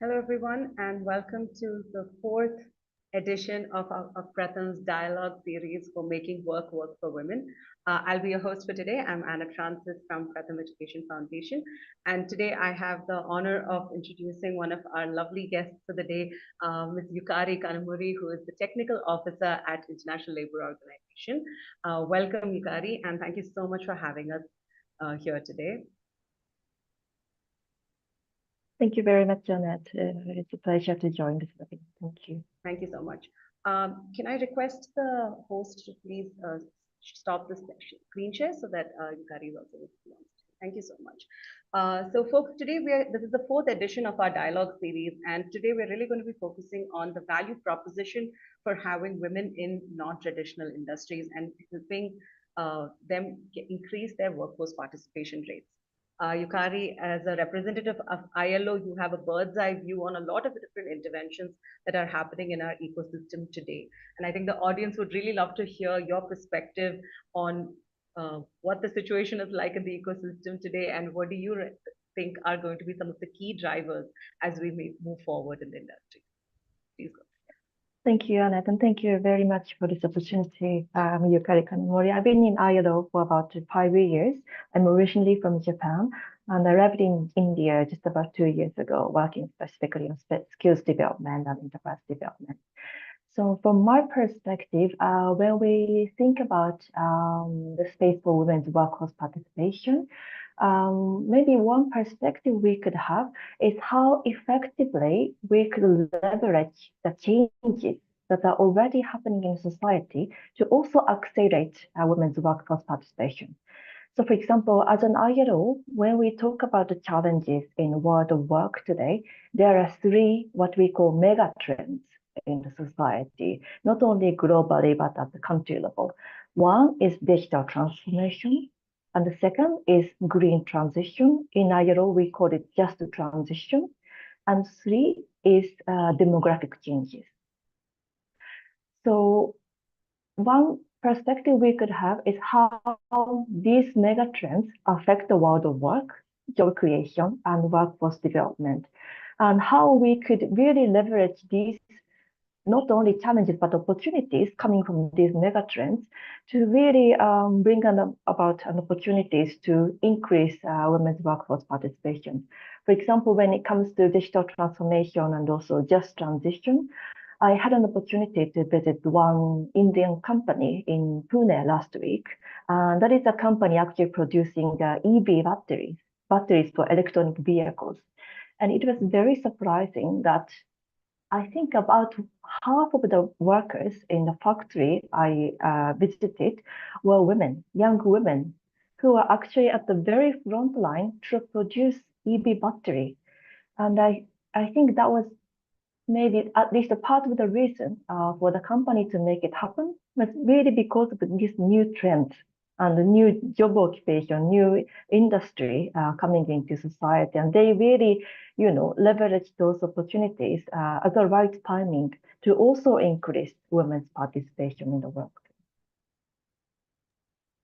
Hello, everyone, and welcome to the fourth edition of Pratham's dialogue series for making work work for women. I'll be your host for today. I'm Anna Francis from Pratham Education Foundation, and today I have the honor of introducing one of our lovely guests for the day, Ms. Yukari Kanamuri, who is the Technical Officer at International Labour Organization. Welcome, Yukari, and thank you so much for having us here today. Thank you very much, Janet. It's a pleasure to join this webinar. Thank you. Thank you so much. Can I request the host to please stop the screen share so that Yukari is also visible? Thank you so much. So folks, today this is the fourth edition of our dialogue series, and today we're really going to be focusing on the value proposition for having women in non-traditional industries and helping them increase their workforce participation rates. Yukari, as a representative of ILO, you have a bird's eye view on a lot of the different interventions that are happening in our ecosystem today. And I think the audience would really love to hear your perspective on what the situation is like in the ecosystem today, and what do you think are going to be some of the key drivers as we move forward in the industry. Please go. Thank you, Annette, and thank you very much for this opportunity. I'm Yukari Kanamori. I've been in ILO for about 5 years. I'm originally from Japan, and I arrived in India just about 2 years ago, working specifically on skills development and enterprise development. So from my perspective, when we think about the space for women's workforce participation, maybe one perspective we could have is how effectively we could leverage the changes that are already happening in society to also accelerate women's workforce participation. So for example, as an ILO, when we talk about the challenges in the world of work today, there are three what we call mega trends in the society, not only globally, but at the country level. One is digital transformation, and the second is green transition. In ILO, we call it just transition. And three is demographic changes. So one perspective we could have is how these mega trends affect the world of work, job creation, and workforce development, and how we could really leverage these not only challenges but opportunities coming from these mega trends to really bring about opportunities to increase women's workforce participation. For example, when it comes to digital transformation and also just transition, I had an opportunity to visit one Indian company in Pune last week. That is a company actually producing EV batteries for electronic vehicles. And it was very surprising that I think about half of the workers in the factory I visited were women, young women, who are actually at the very front line to produce EV battery. And I think that was maybe at least a part of the reason for the company to make it happen was really because of this new trend and the new job occupation, new industry coming into society. And they really, leverage those opportunities at the right timing to also increase women's participation in the workplace.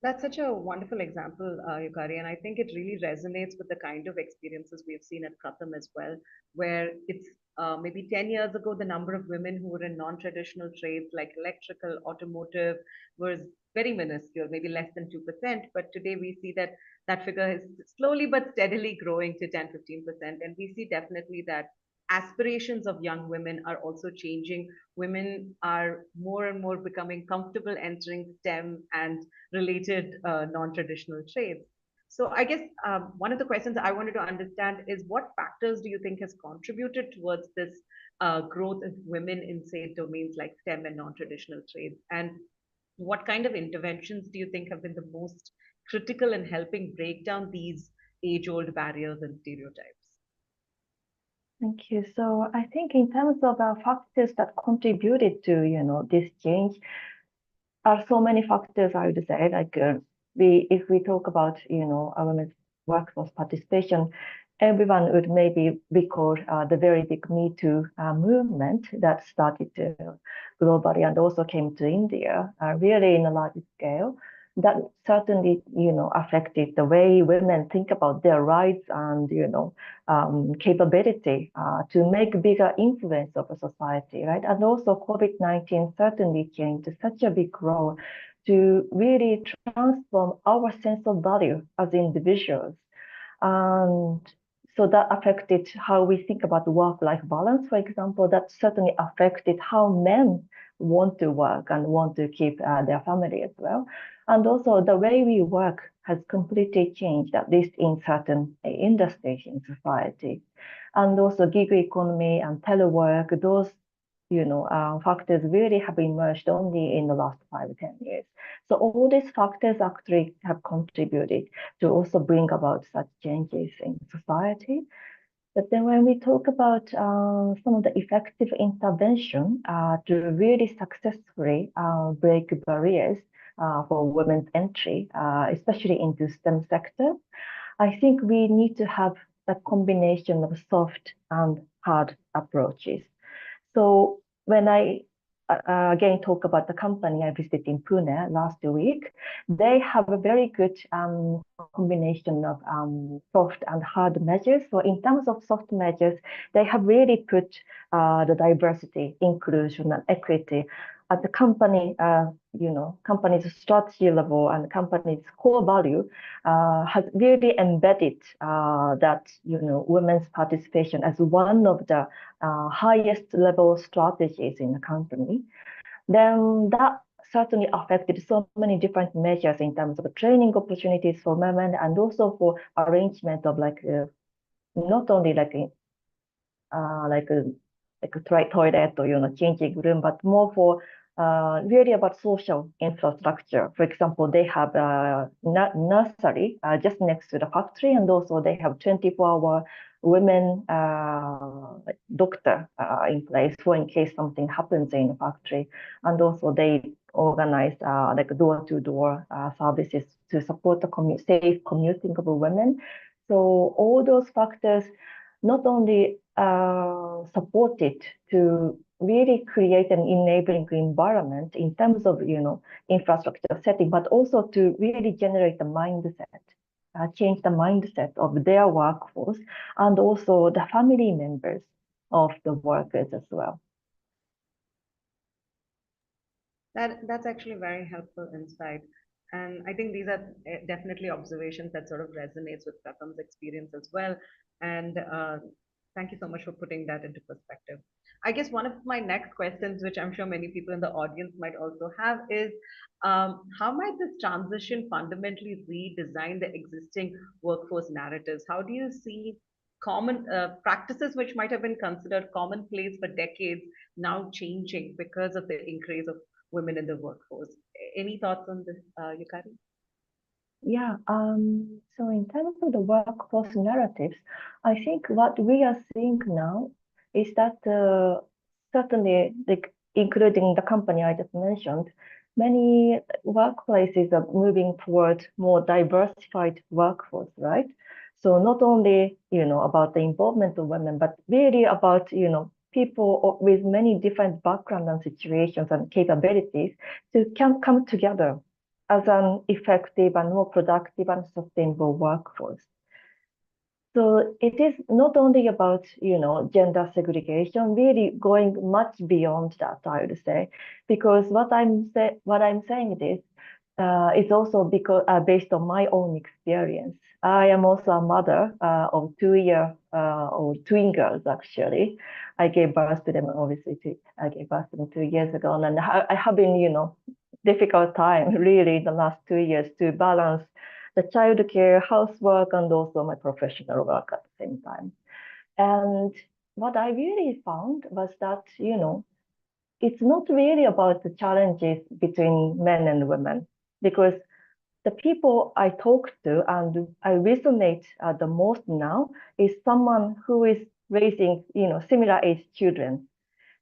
That's such a wonderful example, Yukari, and I think it really resonates with the kind of experiences we've seen at Pratham as well, where it's maybe 10 years ago, the number of women who were in non-traditional trades like electrical, automotive was very minuscule, maybe less than 2%. But today we see that that figure is slowly but steadily growing to 10, 15%. And we see definitely that aspirations of young women are also changing. Women are more and more becoming comfortable entering STEM and related non-traditional trades. So I guess one of the questions I wanted to understand is what factors do you think has contributed towards this growth of women in, say, domains like STEM and non-traditional trades? And what kind of interventions do you think have been the most critical in helping break down these age-old barriers and stereotypes? Thank you. So I think in terms of factors that contributed to, this change, are so many factors, I would say. Like if we talk about, a women's workforce participation, everyone would maybe recall the very big Me Too movement that started globally and also came to India, really in a large scale. that certainly, affected the way women think about their rights and, capability to make bigger influence of a society, right? And also COVID-19 certainly changed such a big role to really transform our sense of value as individuals. And so that affected how we think about work-life balance, for example. That certainly affected how men want to work and want to keep their family as well. And also the way we work has completely changed, at least in certain industries in society. And also gig economy and telework, those factors really have emerged only in the last 5 or 10 years. So all these factors actually have contributed to also bring about such changes in society. But then when we talk about some of the effective intervention to really successfully break barriers for women's entry, especially into STEM sector, I think we need to have a combination of soft and hard approaches. So when I again talk about the company I visited in Pune last week, they have a very good combination of soft and hard measures. So in terms of soft measures, they have really put the diversity, inclusion, and equity at the company, company's strategy level and company's core value has really embedded that, women's participation as one of the highest level strategies in the company. Then that certainly affected so many different measures in terms of training opportunities for women and also for arrangement of not only like a toilet or changing room, but more for really about social infrastructure. For example, they have a nursery just next to the factory, and also they have 24-hour women doctor in place for in case something happens in the factory. And also they organize like door-to-door services to support the safe commuting of women. So all those factors not only supported to really create an enabling environment in terms of infrastructure setting, but also to really generate the mindset, change the mindset of their workforce and also the family members of the workers as well. That's actually very helpful insight. And I think these are definitely observations that sort of resonates with Pratham's experience as well. And thank you so much for putting that into perspective. I guess one of my next questions, which I'm sure many people in the audience might also have, is how might this transition fundamentally redesign the existing workforce narratives? How do you see common practices which might have been considered commonplace for decades now changing because of the increase of women in the workforce? Any thoughts on this, Yukari? Yeah, so in terms of the workforce narratives, I think what we are seeing now is that certainly, like including the company I just mentioned, many workplaces are moving toward more diversified workforce, right? So not only, about the involvement of women, but really about, people with many different backgrounds and situations and capabilities to come together as an effective and more productive and sustainable workforce. So it is not only about, gender segregation, really going much beyond that, I would say, because what I'm saying is also because based on my own experience. I am also a mother of 2-year-old twin girls, actually. I gave birth to them, obviously, I gave birth to them 2 years ago, and I have been, difficult time really in the last 2 years to balance the childcare, housework, and also my professional work at the same time. And what I really found was that, it's not really about the challenges between men and women, because the people I talk to and I resonate the most now is someone who is raising, similar age children,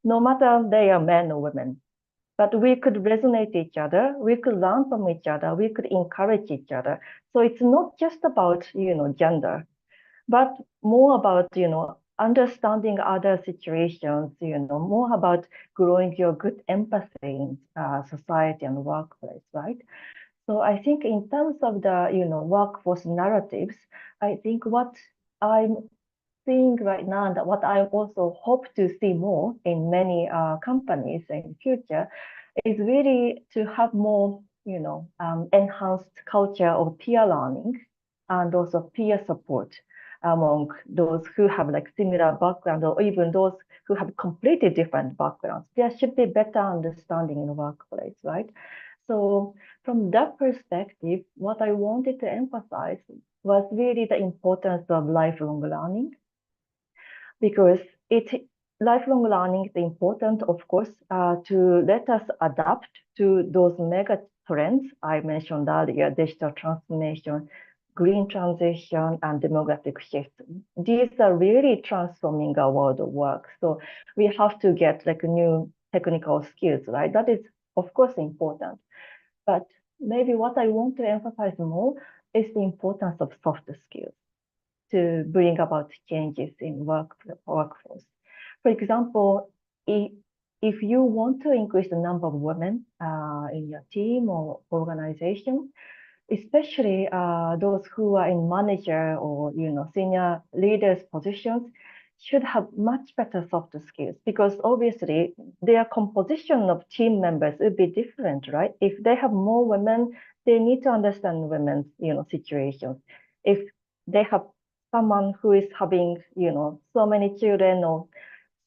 no matter they are men or women. But we could resonate each other, we could learn from each other, we could encourage each other. So it's not just about, gender, but more about, understanding other situations, more about growing your good empathy in society and workplace, right? So I think in terms of the, workforce narratives, I think what I'm seeing right now and what I also hope to see more in many companies in the future is really to have more, enhanced culture of peer learning and also peer support among those who have like similar background or even those who have completely different backgrounds. There should be better understanding in the workplace, right? So from that perspective, what I wanted to emphasize was really the importance of lifelong learning because it lifelong learning is important, of course, to let us adapt to those mega trends I mentioned earlier, digital transformation, green transition, and demographic shift. These are really transforming our world of work. So we have to get like new technical skills, right? That is, of course, important. But maybe what I want to emphasize more is the importance of soft skills to bring about changes in workforce. For example, if you want to increase the number of women in your team or organization, especially those who are in manager or senior leaders positions, should have much better soft skills because obviously their composition of team members will be different, right? If they have more women, they need to understand women's situations. If they have someone who is having so many children or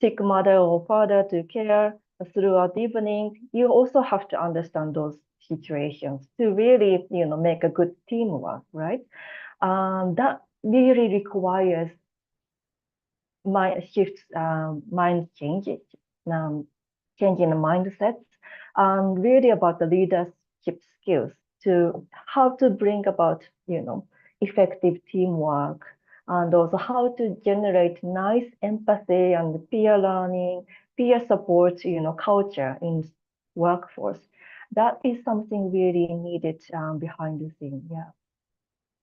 sick mother or father to care throughout the evening, you also have to understand those situations to really, make a good teamwork, right? That really requires mind shifts, mind changes, um, changing the mindsets, and really about the leadership skills to how to bring about, effective teamwork, and also how to generate nice empathy and peer learning, peer support, culture in workforce. That is something really needed behind the scene. Yeah.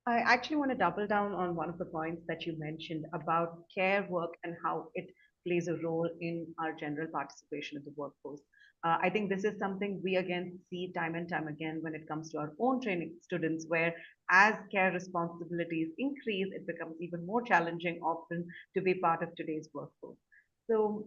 I actually want to double down on one of the points that you mentioned about care work and how it plays a role in our general participation in the workforce. I think this is something we again see time and time again when it comes to our own training students, where as care responsibilities increase, it becomes even more challenging often to be part of today's workforce. So,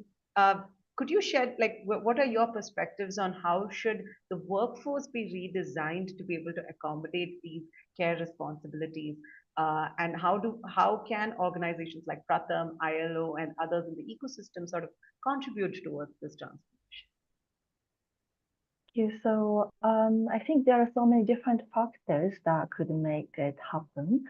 could you share like what are your perspectives on how should the workforce be redesigned to be able to accommodate these care responsibilities? And how can organizations like Pratham, ILO, and others in the ecosystem sort of contribute towards this transformation? So I think there are so many different factors that could make it happen.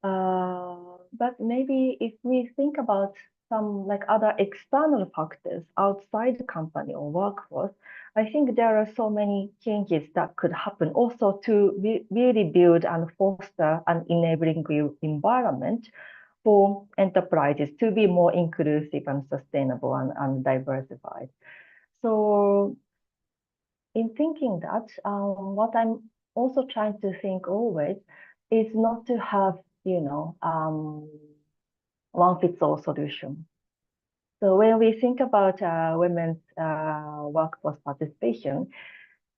But maybe if we think about some like other external factors outside the company or workforce, I think there are so many changes that could happen also to really build and foster an enabling environment for enterprises to be more inclusive and sustainable and diversified. So in thinking that, what I'm also trying to think always is not to have, one fits all solution. So when we think about women's workforce participation,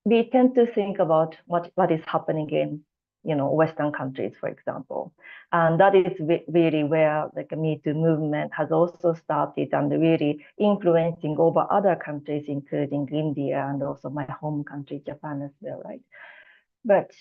we tend to think about what is happening in Western countries, for example, and that is really where like a Me Too movement has also started and really influencing over other countries, including India and also my home country, Japan as well, right? But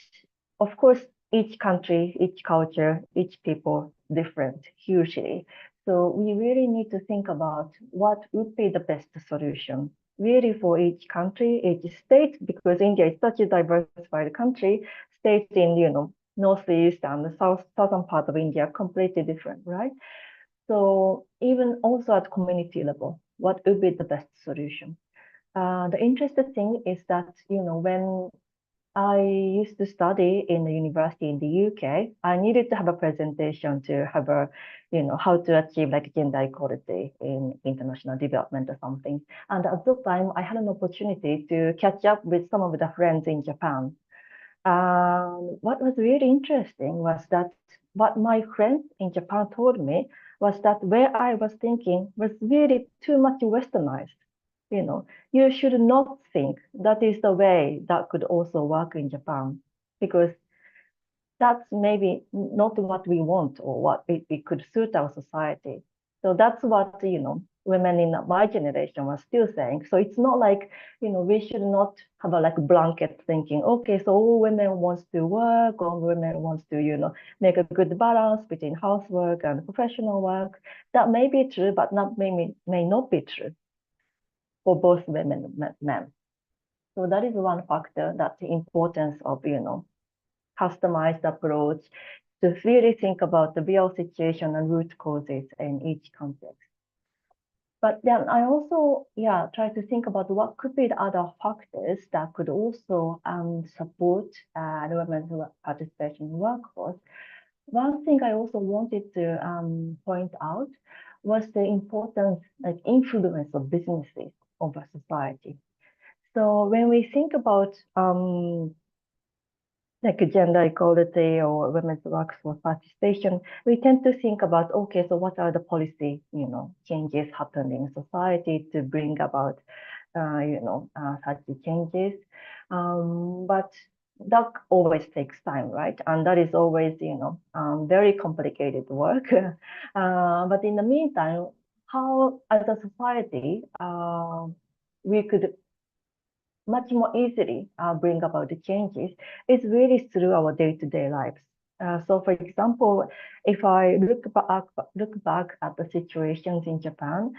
of course, each country, each culture, each people different hugely. So we really need to think about what would be the best solution really for each country, each state, because India is such a diversified country, states in, northeast and the southern part of India are completely different, right? So even also at community level, what would be the best solution? The interesting thing is that, when I used to study in the university in the UK. I needed to have a presentation to have a, how to achieve like gender equality in international development or something. And at that time, I had an opportunity to catch up with some of the friends in Japan. What was really interesting was that what my friends in Japan told me was that where I was thinking was really too much westernized. You should not think that is the way that could also work in Japan. because that's maybe not what we want or what it could suit our society. So that's what, women in my generation were still saying. So it's not like, we should not have a like blanket thinking, okay, so all women wants to work, all women wants to, make a good balance between housework and professional work. That may be true, but may not be true for both women and men. So that is one factor, that the importance of, customized approach to really think about the real situation and root causes in each context. But then I also, try to think about what could be the other factors that could also support women's participation in the workforce. One thing I also wanted to point out was the importance, like influence of businesses over society. So when we think about like gender equality or women's workforce participation, we tend to think about, okay, so what are the policy, changes happening in society to bring about, such changes. But that always takes time, right? And that is always, very complicated work. But in the meantime, how as a society, we could much more easily bring about the changes is really through our day-to-day lives. So, for example, if I look back at the situations in Japan,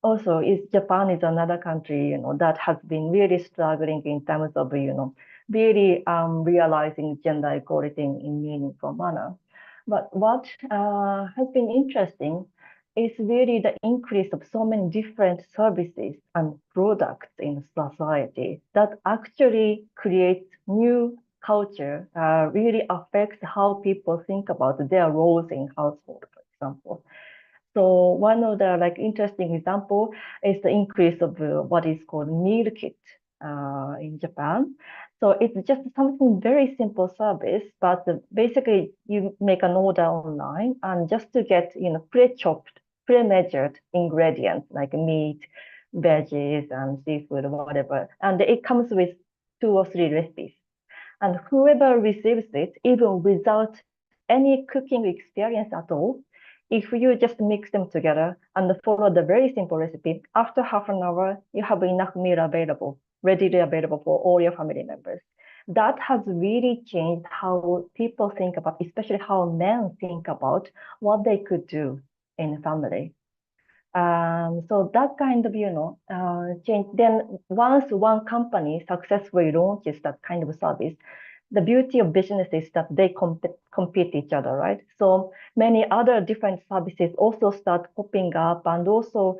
also Japan is another country, that has been really struggling in terms of, really realizing gender equality in meaningful manner. But what has been interesting is really the increase of so many different services and products in society that actually creates new culture, really affects how people think about their roles in household, for example. So one of the like interesting example is the increase of what is called meal kit in Japan. So it's just something very simple service, but basically you make an order online and just to get pre-chopped, pre-measured ingredients like meat, veggies, and seafood or whatever, and it comes with 2 or 3 recipes. And whoever receives it, even without any cooking experience at all, if you just mix them together and follow the very simple recipe, after half an hour, you have enough meal available, readily available for all your family members. That has really changed how people think about, especially how men think about what they could do in a family. So that kind of, change. Then once one company successfully launches that kind of service, the beauty of business is that they compete each other, right? So many other different services also start popping up, and also,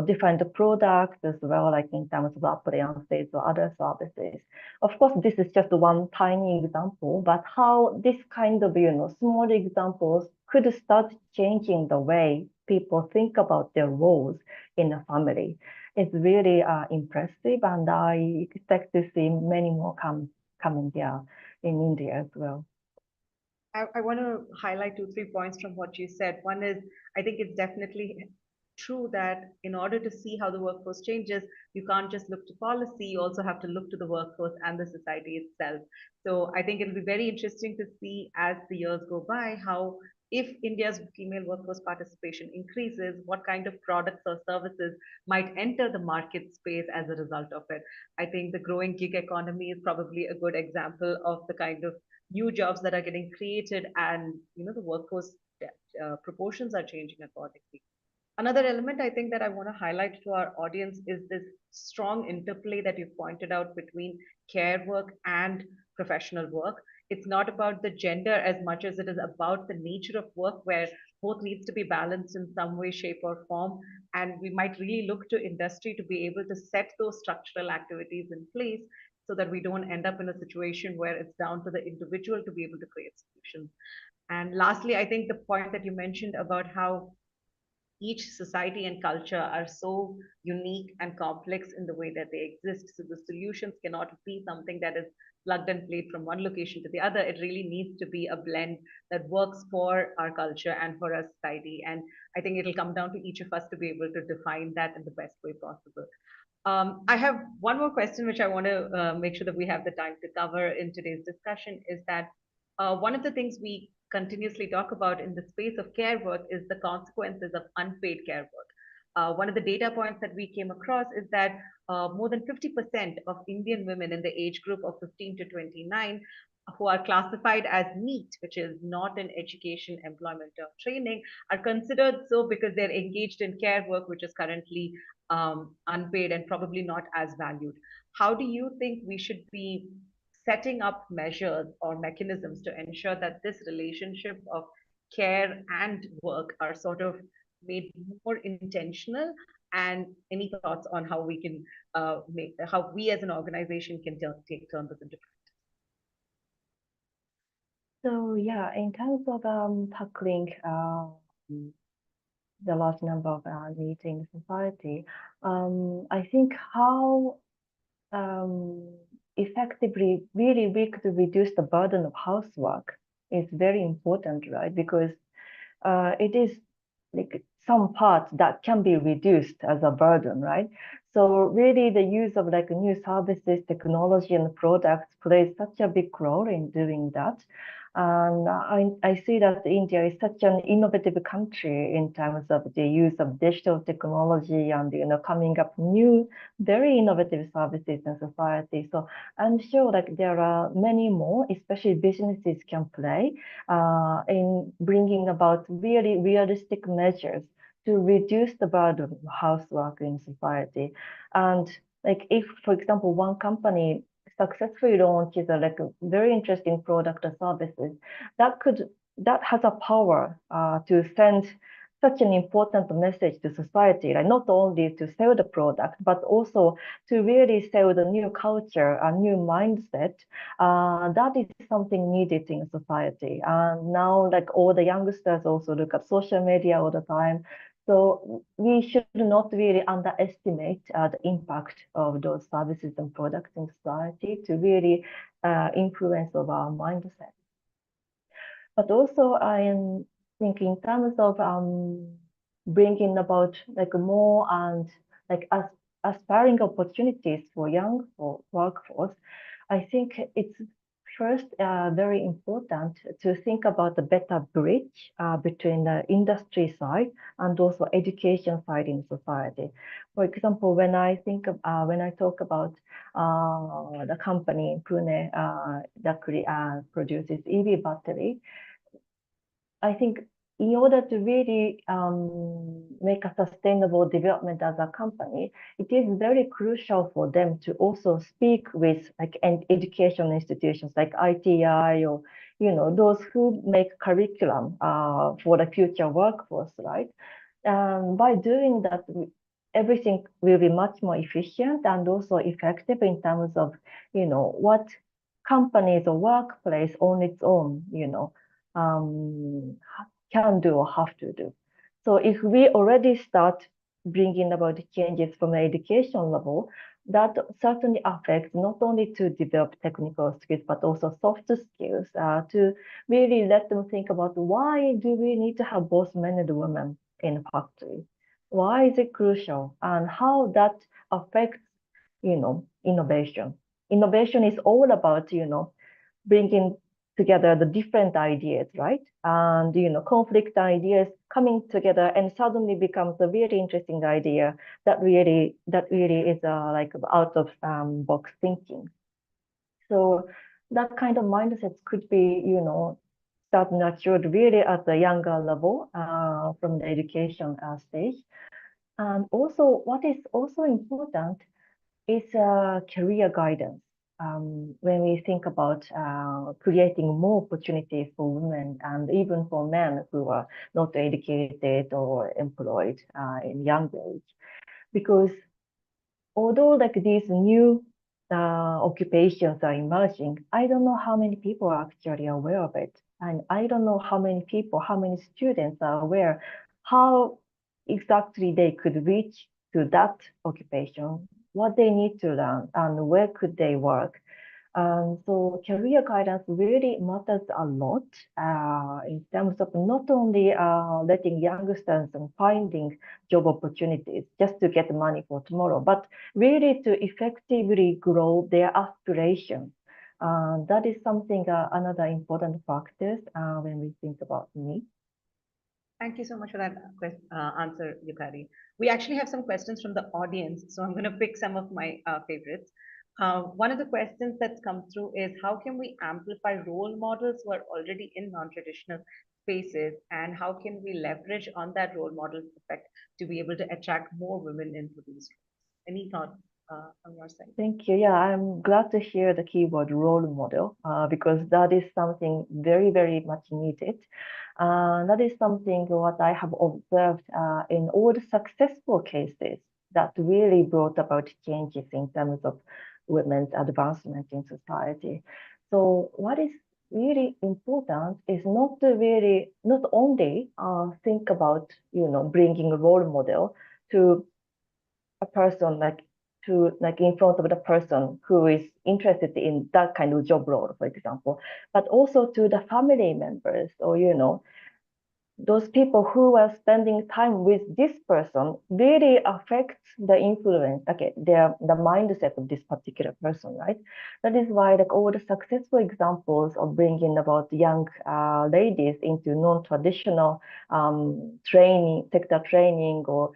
different products as well, like in terms of appliances or other services. Of course, this is just one tiny example, but how this kind of, small examples could start changing the way people think about their roles in a family is really impressive, and I expect to see many more coming there in India as well. I want to highlight 2, 3 points from what you said. One is, I think it's definitely true that in order to see how the workforce changes, you can't just look to policy, you also have to look to the workforce and the society itself. So I think it'll be very interesting to see as the years go by how, if India's female workforce participation increases, what kind of products or services might enter the market space as a result of it. I think the growing gig economy is probably a good example of the kind of new jobs that are getting created, and the workforce proportions are changing accordingly. Another element I think that I want to highlight to our audience is this strong interplay that you've pointed out between care work and professional work. It's not about the gender as much as it is about the nature of work, where both needs to be balanced in some way, shape, or form. And we might really look to industry to be able to set those structural activities in place so that we don't end up in a situation where it's down to the individual to be able to create solutions. And lastly, I think the point that you mentioned about how each society and culture are so unique and complex in the way that they exist. So the solutions cannot be something that is plugged and played from one location to the other. It really needs to be a blend that works for our culture and for our society. And I think it'll come down to each of us to be able to define that in the best way possible. I have one more question, which I want to make sure that we have the time to cover in today's discussion, is that one of the things we continuously talk about in the space of care work is the consequences of unpaid care work. One of the data points that we came across is that more than 50% of Indian women in the age group of 15 to 29 who are classified as NEET, which is not in education, employment, or training, are considered so because they're engaged in care work, which is currently unpaid and probably not as valued. How do you think we should be setting up measures or mechanisms to ensure that this relationship of care and work are sort of made more intentional? And any thoughts on how we can make how we as an organization can turn this into? So yeah, in terms of tackling the large number of needs in society, I think how effectively really we could reduce the burden of housework is very important, right? Because it is like some parts that can be reduced as a burden, right? So really the use of like new services, technology and products plays such a big role in doing that. And I see that India is such an innovative country in terms of the use of digital technology and, coming up new, very innovative services in society. So I'm sure like there are many more, especially businesses can play in bringing about really realistic measures to reduce the burden of housework in society. And like if, for example, one company successfully launches a very interesting product or services, that has a power to send such an important message to society, like not only to sell the product, but also to really sell the new culture, a new mindset. That is something needed in society. And now, like all the youngsters also look at social media all the time. So we should not really underestimate the impact of those services and products in society to really influence of our mindset. But also, I am thinking in terms of bringing about like more and like aspiring opportunities for young workforce. I think it's first very important to think about the better bridge between the industry side and also education side in society. For example, when I talk about the company in Pune that produces EV battery, I think in order to really make a sustainable development as a company, it is very crucial for them to also speak with like education institutions like ITI or those who make curriculum for the future workforce, right? By doing that, everything will be much more efficient and also effective in terms of what companies or workplace on its own, um, can do or have to do. So if we already start bringing about changes from the education level, that certainly affects not only to develop technical skills, but also soft skills to really let them think about why do we need to have both men and women in factory? Why is it crucial? And how that affects, innovation. Innovation is all about, bringing together the different ideas, right? And conflict ideas coming together and suddenly becomes a really interesting idea that really is like out of box thinking. So that kind of mindset could be, start nurtured really at the younger level from the education stage. And also, what is also important is career guidance. When we think about creating more opportunities for women and even for men who are not educated or employed in young age, because although like these new occupations are emerging, I don't know how many people are actually aware of it. And I don't know how many people, how many students are aware how exactly they could reach to that occupation, what they need to learn, and where could they work. So career guidance really matters a lot in terms of not only letting youngsters and finding job opportunities just to get money for tomorrow, but really to effectively grow their aspirations. That is something, another important factors when we think about me. Thank you so much for that answer, Yukari. We actually have some questions from the audience, so I'm going to pick some of my favorites. One of the questions that's come through is how can we amplify role models who are already in non-traditional spaces, and how can we leverage on that role model effect to be able to attract more women into these roles? Any thoughts on your side? Thank you. Yeah, I'm glad to hear the keyword role model because that is something very, very much needed. That is something what I have observed in all the successful cases that really brought about changes in terms of women's advancement in society. So what is really important is not to really, not only think about, bringing a role model to a person like in front of the person who is interested in that kind of job role, for example, but also to the family members or those people who are spending time with this person really affects the influence, okay, the mindset of this particular person, right? That is why like all the successful examples of bringing about young ladies into non-traditional training, sector training or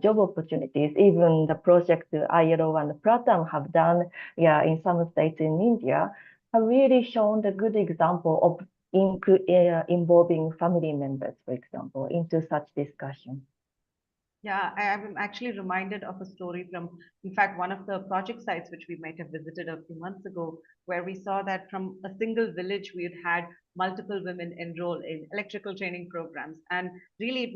job opportunities, even the project ILO and Pratham have done, in some states in India, have really shown the good example of involving family members, for example, into such discussion. Yeah, I'm actually reminded of a story from, in fact, one of the project sites which we might have visited a few months ago, where we saw that from a single village, we had multiple women enroll in electrical training programs. And really,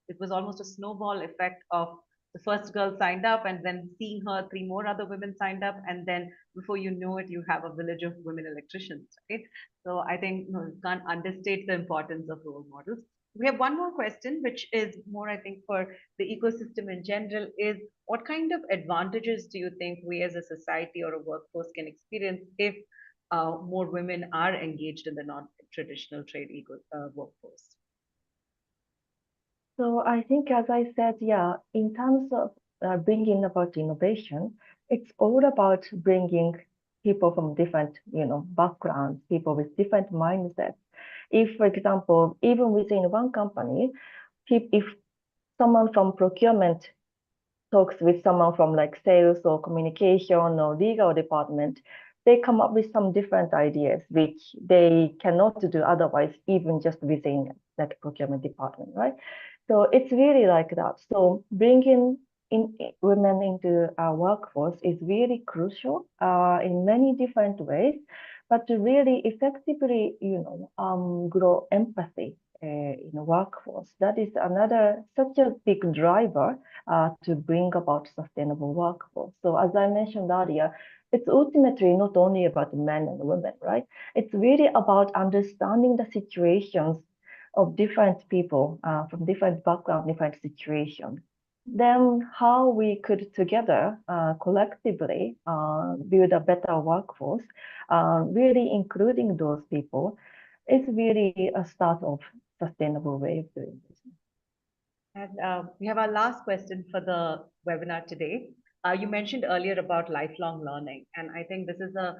it was almost a snowball effect of the first girl signed up, and then seeing her, three more other women signed up, and then before you know it, you have a village of women electricians, right? So I think you can't understate the importance of role models. We have one more question, which is more, I think, for the ecosystem in general, is what kind of advantages do you think we as a society or a workforce can experience if more women are engaged in the non-traditional trade workforce? So I think, as I said, in terms of bringing about innovation, it's all about bringing people from different, backgrounds, people with different mindsets. If, for example, even within one company, if someone from procurement talks with someone from like sales or communication or legal department, they come up with some different ideas which they cannot do otherwise, even just within like procurement department, right? So it's really like that. So bringing in women into our workforce is really crucial in many different ways, but to really effectively, grow empathy in the workforce, that is another such a big driver to bring about sustainable workforce. So as I mentioned earlier, it's ultimately not only about men and women, right? It's really about understanding the situations of different people from different backgrounds, different situations. Then how we could together collectively build a better workforce, really including those people, is really a start of sustainable way of doing business. And we have our last question for the webinar today. You mentioned earlier about lifelong learning, and I think this is a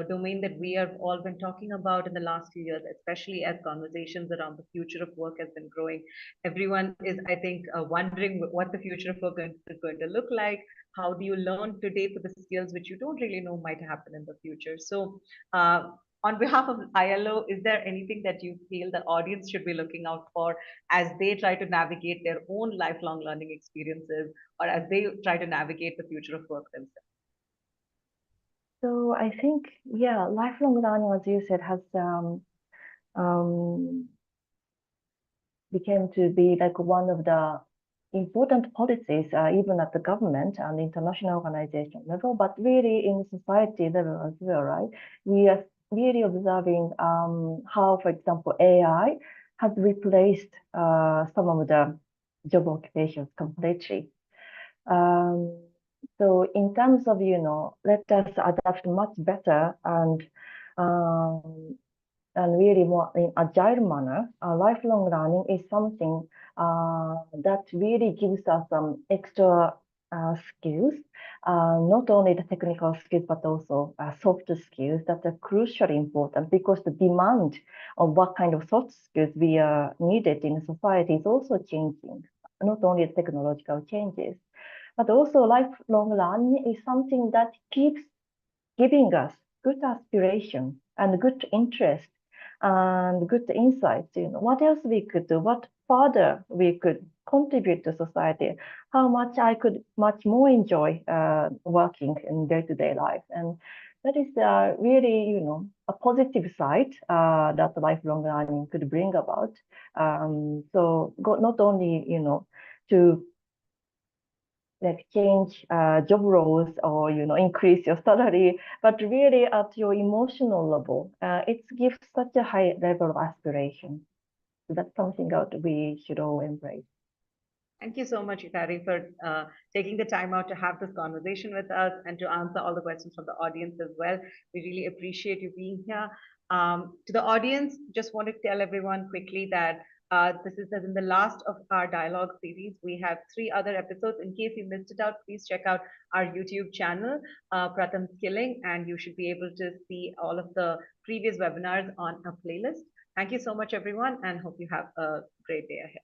domain that we have all been talking about in the last few years, especially as conversations around the future of work has been growing. Everyone is, I think, wondering what the future of work is going to look like. How do you learn today for the skills which you don't really know might happen in the future? So, on behalf of ILO, is there anything that you feel the audience should be looking out for as they try to navigate their own lifelong learning experiences or as they try to navigate the future of work themselves? So I think, lifelong learning, as you said, has um, became to be like one of the important policies, even at the government and international organization level, but really in society level as well, right? We are really observing how, for example, AI has replaced some of the job occupations completely. So in terms of, let us adapt much better um, and really more in agile manner, lifelong learning is something that really gives us some extra skills, not only the technical skills, but also soft skills that are crucially important because the demand of what kind of soft skills we are needed in society is also changing, not only the technological changes, but also lifelong learning is something that keeps giving us good aspiration and good interest and good insights. What else we could do, what further we could contribute to society, how much I could much more enjoy working in day-to-day life. And that is really, a positive side that lifelong learning could bring about. Not only, to like change job roles or increase your salary, but really at your emotional level, it gives such a high level of aspiration. So that's something that we should all embrace. Thank you so much, Yukari, for taking the time out to have this conversation with us and to answer all the questions from the audience as well. We really appreciate you being here. To the audience, just want to tell everyone quickly that this is in the last of our dialogue series. We have 3 other episodes. In case you missed it out, please check out our YouTube channel, Pratham Skilling, and you should be able to see all of the previous webinars on a playlist. Thank you so much, everyone, and hope you have a great day ahead.